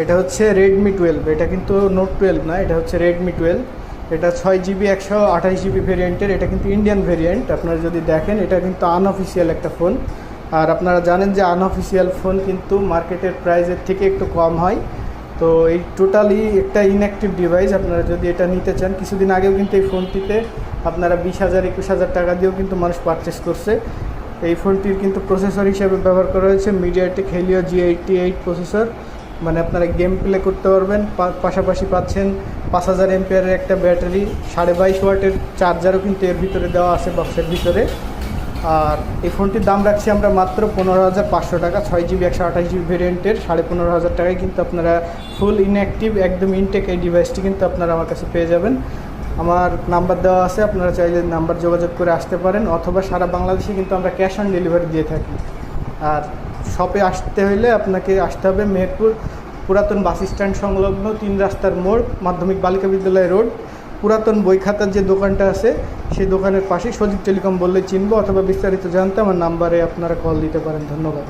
এটা হচ্ছে রেডমি 12, এটা কিন্তু নোট 12 না, এটা হচ্ছে রেডমি 12। এটা 6GB 128GB ভেরিয়েন্টের, এটা কিন্তু ইন্ডিয়ান ভেরিয়েন্ট। আপনারা যদি দেখেন এটা কিন্তু আনঅফিসিয়াল একটা ফোন। আর আপনারা জানেন যে আনঅফিসিয়াল ফোন কিন্তু মার্কেটের প্রাইসের থেকে একটু কম হয়। তো এই টোটালি একটা ইনঅ্যাক্টিভ ডিভাইস। আপনারা যদি এটা নিতে চান, কিছুদিন আগেও কিন্তু এই ফোনটিতে আপনারা 20,000 21,000 টাকা দিয়েও কিন্তু মানুষ পারচেস করছে। এই ফোনটির কিন্তু প্রসেসর হিসেবে ব্যবহার করা হয়েছে MediaTek Helio G88 প্রসেসর। মানে আপনারা গেম প্লে করতে পারবেন, পাশাপাশি পাচ্ছেন 5000 এমপিয়ারের একটা ব্যাটারি, 22.5 ওয়াটের চার্জারও কিন্তু এর ভিতরে দেওয়া আছে বক্সের ভিতরে। আর এই ফোনটির দাম রাখছি আমরা মাত্র 15,500 টাকা। 6GB 128GB ভেরিয়েন্টের 15,500 টাকায় কিন্তু আপনারা ফুল ইনঅ্যাক্টিভ একদম ইনটেক এই ডিভাইসটি কিন্তু আপনারা আমার কাছে পেয়ে যাবেন। আমার নাম্বার দেওয়া আছে, আপনারা চাইলে নাম্বার যোগাযোগ করে আসতে পারেন, অথবা সারা বাংলাদেশে কিন্তু আমরা ক্যাশ অন ডেলিভারি দিয়ে থাকি। আর শপে আসতে হলে আপনাকে আসতে হবে মেহেরপুর পুরাতন বাস স্ট্যান্ড সংলগ্ন 3 রাস্তার মোড়, মাধ্যমিক বালিকা বিদ্যালয় রোড। পুরাতন বই খাতার যে দোকানটা আছে সেই দোকানের পাশে সজীব টেলিকম বললে চিনবো, অথবা বিস্তারিত জানতে আমার নাম্বারে আপনারা কল দিতে পারেন। ধন্যবাদ।